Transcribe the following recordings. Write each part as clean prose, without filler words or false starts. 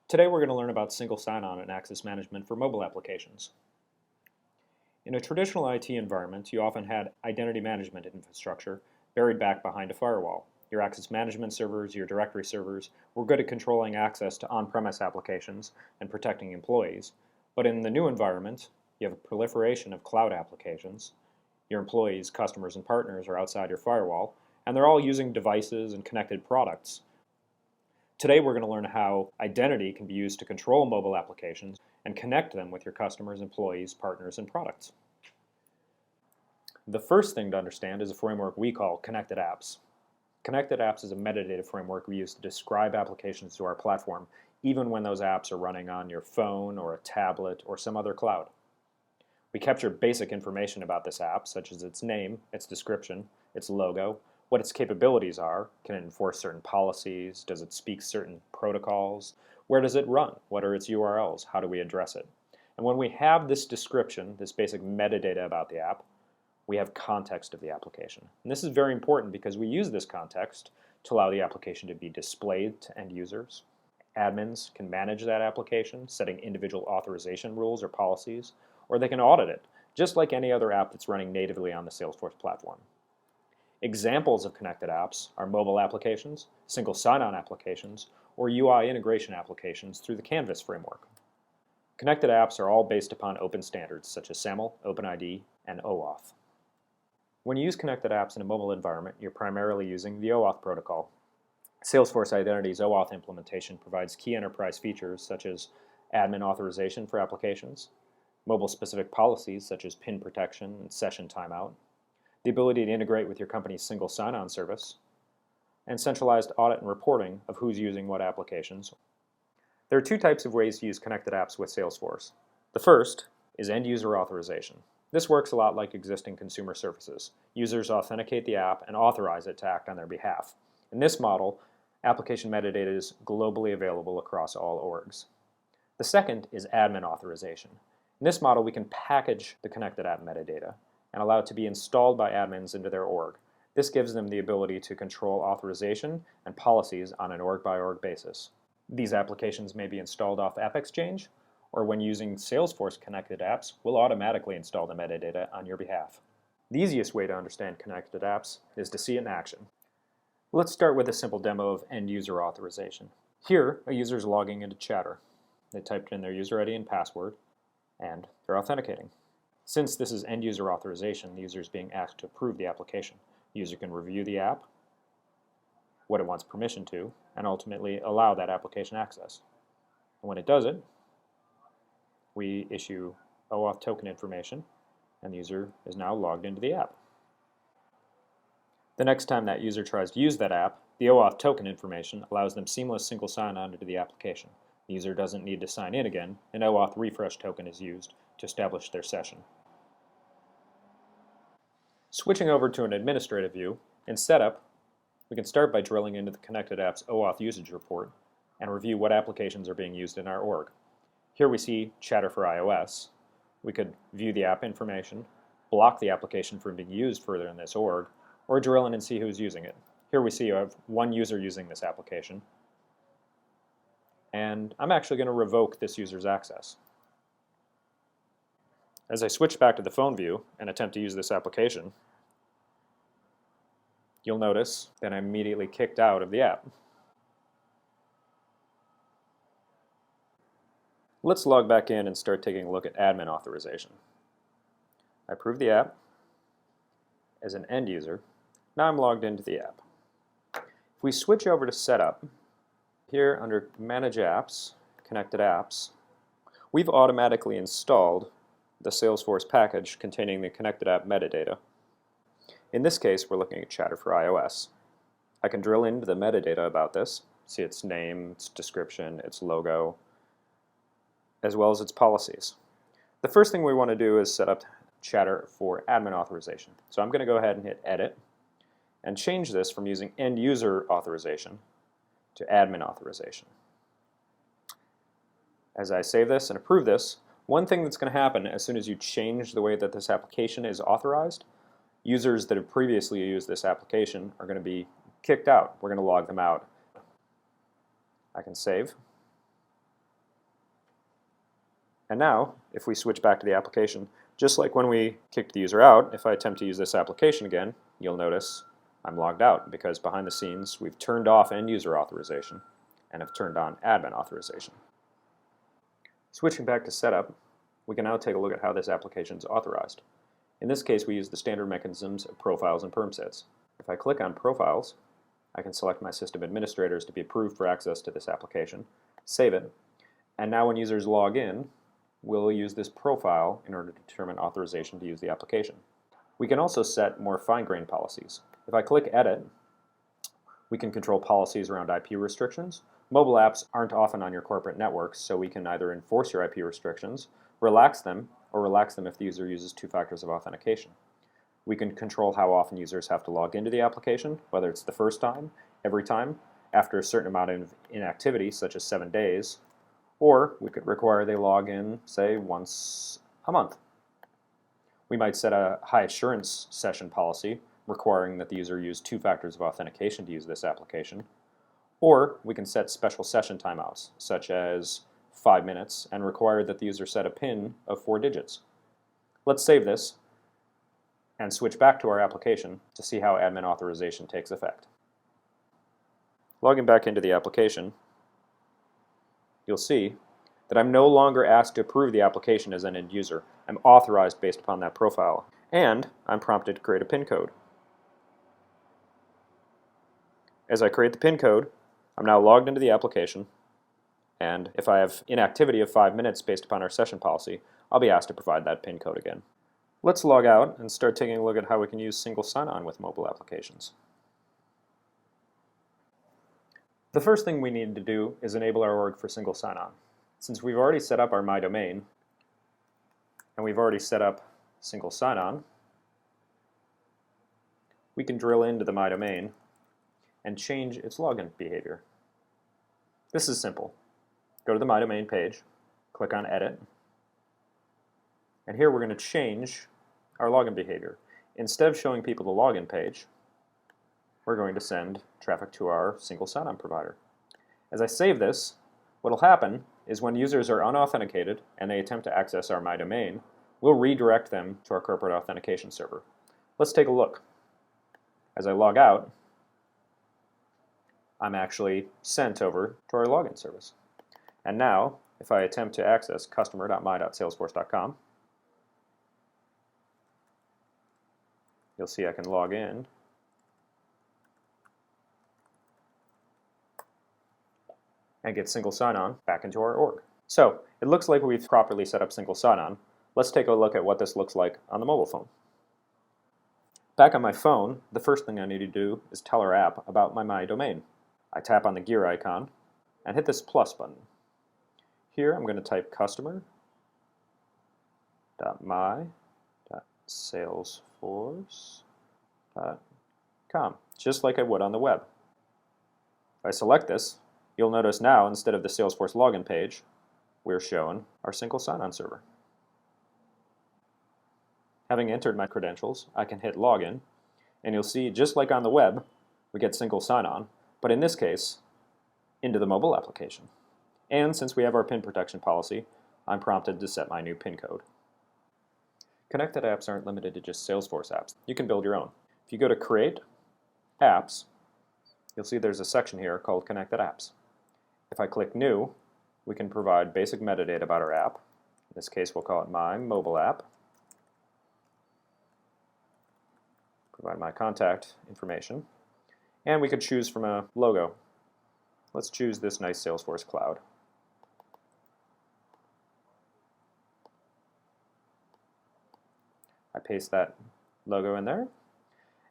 Today we're going to learn about single sign-on and access management for mobile applications. In a traditional IT environment, you often had identity management infrastructure buried back behind a firewall. Your access management servers, your directory servers were good at controlling access to on-premise applications and protecting employees. But in the new environment, you have a proliferation of cloud applications. Your employees, customers, and partners are outside your firewall, and they're all using devices and connected products. Today we're going to learn how identity can be used to control mobile applications and connect them with your customers, employees, partners, and products. The first thing to understand is a framework we call Connected Apps. Connected Apps is a metadata framework we use to describe applications to our platform, even when those apps are running on your phone or a tablet or some other cloud. We capture basic information about this app, such as its name, its description, its logo, what its capabilities are. Can it enforce certain policies? Does it speak certain protocols? Where does it run? What are its URLs? How do we address it? And when we have this description, this basic metadata about the app, we have context of the application. And this is very important because we use this context to allow the application to be displayed to end users. Admins can manage that application, setting individual authorization rules or policies, or they can audit it, just like any other app that's running natively on the Salesforce platform. Examples of connected apps are mobile applications, single sign-on applications, or UI integration applications through the Canvas framework. Connected apps are all based upon open standards such as SAML, OpenID, and OAuth. When you use connected apps in a mobile environment, you're primarily using the OAuth protocol. Salesforce Identity's OAuth implementation provides key enterprise features such as admin authorization for applications, mobile-specific policies such as PIN protection and session timeout, the ability to integrate with your company's single sign-on service, and centralized audit and reporting of who's using what applications. There are two types of ways to use connected apps with Salesforce. The first is end-user authorization. This works a lot like existing consumer services. Users authenticate the app and authorize it to act on their behalf. In this model, application metadata is globally available across all orgs. The second is admin authorization. In this model, we can package the connected app metadata and allow it to be installed by admins into their org. This gives them the ability to control authorization and policies on an org-by-org basis. These applications may be installed off AppExchange, or when using Salesforce connected apps, will automatically install the metadata on your behalf. The easiest way to understand connected apps is to see it in action. Let's start with a simple demo of end-user authorization. Here, a user is logging into Chatter. They typed in their user ID and password, and they're authenticating. Since this is end-user authorization, the user is being asked to approve the application. The user can review the app, what it wants permission to, and ultimately allow that application access. And when it does it, we issue OAuth token information, and the user is now logged into the app. The next time that user tries to use that app, the OAuth token information allows them seamless single sign-on into the application. The user doesn't need to sign in again. An OAuth refresh token is used to establish their session. Switching over to an administrative view, in Setup, we can start by drilling into the Connected Apps OAuth usage report and review what applications are being used in our org. Here we see Chatter for iOS. We could view the app information, block the application from being used further in this org, or drill in and see who's using it. Here we see I have one user using this application, and I'm actually going to revoke this user's access. As I switch back to the phone view and attempt to use this application, you'll notice that I'm immediately kicked out of the app. Let's log back in and start taking a look at admin authorization. I approve the app as an end user. Now I'm logged into the app. If we switch over to Setup, here under Manage Apps, Connected Apps, we've automatically installed the Salesforce package containing the connected app metadata. In this case, we're looking at Chatter for iOS. I can drill into the metadata about this, see its name, its description, its logo, as well as its policies. The first thing we want to do is set up Chatter for admin authorization. So I'm going to go ahead and hit Edit and change this from using end user authorization to admin authorization. As I save this and approve this, one thing that's going to happen as soon as you change the way that this application is authorized, users that have previously used this application are going to be kicked out. We're going to log them out. I can save. And now, if we switch back to the application, just like when we kicked the user out, if I attempt to use this application again, you'll notice I'm logged out because behind the scenes we've turned off end user authorization and have turned on admin authorization. Switching back to setup, we can now take a look at how this application is authorized. In this case, we use the standard mechanisms of profiles and perm sets. If I click on profiles, I can select my system administrators to be approved for access to this application, save it, and now when users log in, we'll use this profile in order to determine authorization to use the application. We can also set more fine-grained policies. If I click Edit, we can control policies around IP restrictions. Mobile apps aren't often on your corporate networks, so we can either enforce your IP restrictions, relax them, or relax them if the user uses 2 factors of authentication. We can control how often users have to log into the application, whether it's the first time, every time, after a certain amount of inactivity, such as 7 days, or we could require they log in, say, once a month. We might set a high assurance session policy, requiring that the user use 2 factors of authentication to use this application. Or we can set special session timeouts, such as 5 minutes, and require that the user set a PIN of 4 digits. Let's save this and switch back to our application to see how admin authorization takes effect. Logging back into the application, you'll see that I'm no longer asked to approve the application as an end user. I'm authorized based upon that profile, and I'm prompted to create a PIN code. As I create the PIN code, I'm now logged into the application, and if I have inactivity of 5 minutes based upon our session policy, I'll be asked to provide that PIN code again. Let's log out and start taking a look at how we can use single sign-on with mobile applications. The first thing we need to do is enable our org for single sign-on. Since we've already set up our My Domain, and we've already set up single sign-on, we can drill into the My Domain and change its login behavior. This is simple. Go to the My Domain page, click on Edit, and here we're going to change our login behavior. Instead of showing people the login page, we're going to send traffic to our single sign-on provider. As I save this, what will happen is when users are unauthenticated and they attempt to access our My Domain, we'll redirect them to our corporate authentication server. Let's take a look. As I log out, I'm actually sent over to our login service. And now, if I attempt to access customer.my.salesforce.com, you'll see I can log in and get single sign-on back into our org. So, it looks like we've properly set up single sign-on. Let's take a look at what this looks like on the mobile phone. Back on my phone, the first thing I need to do is tell our app about my domain. I tap on the gear icon and hit this plus button. Here I'm going to type customer.my.salesforce.com, just like I would on the web. If I select this, you'll notice now instead of the Salesforce login page, we're shown our single sign-on server. Having entered my credentials, I can hit login, and you'll see just like on the web, we get single sign-on, but in this case, into the mobile application. And since we have our PIN protection policy, I'm prompted to set my new PIN code. Connected apps aren't limited to just Salesforce apps. You can build your own. If you go to Create, Apps, you'll see there's a section here called Connected Apps. If I click New, we can provide basic metadata about our app. In this case, we'll call it My Mobile App. Provide my contact information. And we could choose from a logo. Let's choose this nice Salesforce cloud. I paste that logo in there.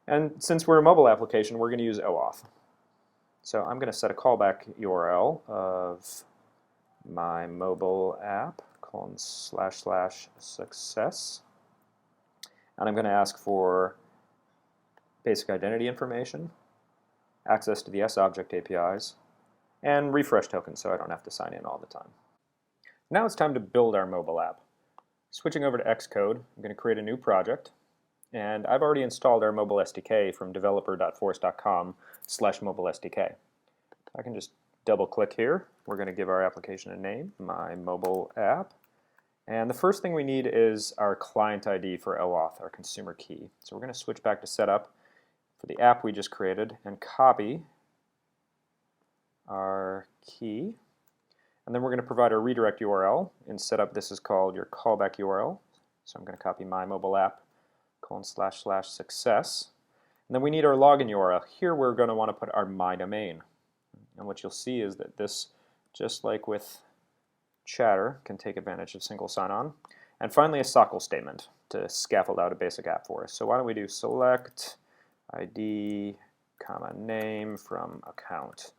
And since we're a mobile application, we're going to use OAuth. So I'm going to set a callback URL of my mobile app //success. And I'm going to ask for basic identity information, access to the S-Object APIs, and refresh tokens so I don't have to sign in all the time. Now it's time to build our mobile app. Switching over to Xcode, I'm going to create a new project, and I've already installed our mobile SDK from developer.force.com/mobile SDK. I can just double click here. We're going to give our application a name, my mobile app, And the first thing we need is our client ID for OAuth, our consumer key. So we're going to switch back to setup for the app we just created and copy our key. And then we're going to provide a redirect URL. In setup, this is called your callback URL. So I'm going to copy my mobile app //success. And then we need our login URL. Here we're going to want to put our my domain. And what you'll see is that this, just like with Chatter, can take advantage of single sign-on. And finally, a SOCL statement to scaffold out a basic app for us. So why don't we do select ID, comma, name from account.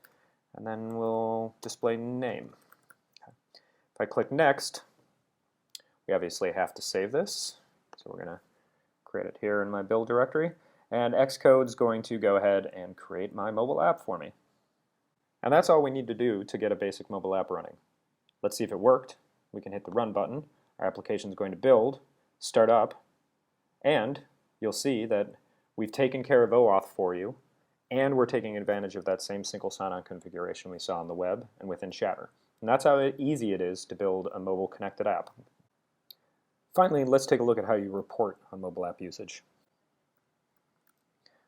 And then we'll display name. Okay. If I click next, we obviously have to save this. So we're going to create it here in my build directory. And Xcode's going to go ahead and create my mobile app for me. And that's all we need to do to get a basic mobile app running. Let's see if it worked. We can hit the run button. Our application is going to build, start up, and you'll see that we've taken care of OAuth for you, and we're taking advantage of that same single sign-on configuration we saw on the web and within Chatter. And that's how easy it is to build a mobile connected app. Finally, let's take a look at how you report on mobile app usage.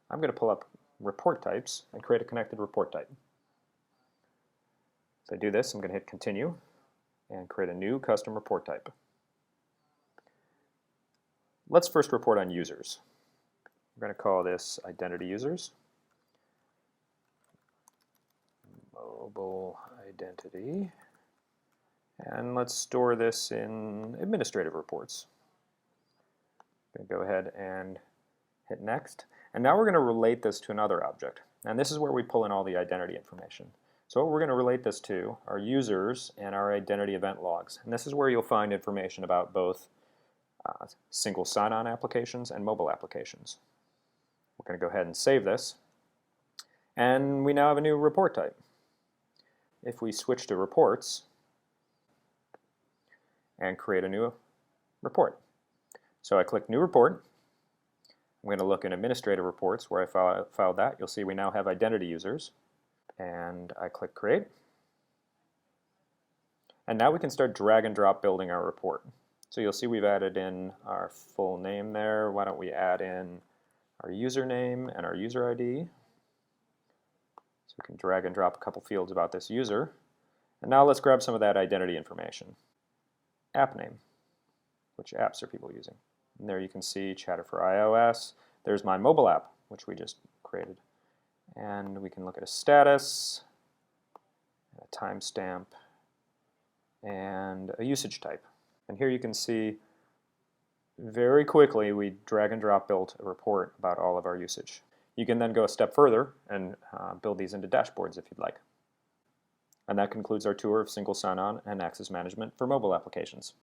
I'm going to pull up report types and create a connected report type. So I do this, I'm going to hit continue and create a new custom report type. Let's first report on users. We're going to call this identity users. Mobile identity. And let's store this in administrative reports. I'm going to go ahead and hit next. And now we're going to relate this to another object. And this is where we pull in all the identity information. So what we're going to relate this to are users and our identity event logs. And this is where you'll find information about both single sign-on applications and mobile applications. We're going to go ahead and save this. And we now have a new report type. If we switch to reports and create a new report. So I click new report. I'm going to look in administrative reports where I filed that. You'll see we now have identity users. And I click create. And now we can start drag and drop building our report. So you'll see we've added in our full name there. Why don't we add in our username and our user ID. So we can drag and drop a couple fields about this user. And now let's grab some of that identity information. App name. Which apps are people using? And there you can see Chatter for iOS. There's my mobile app, which we just created. And we can look at a status, a timestamp, and a usage type. And here you can see very quickly we drag and drop built a report about all of our usage. You can then go a step further and build these into dashboards if you'd like. And that concludes our tour of single sign-on and access management for mobile applications.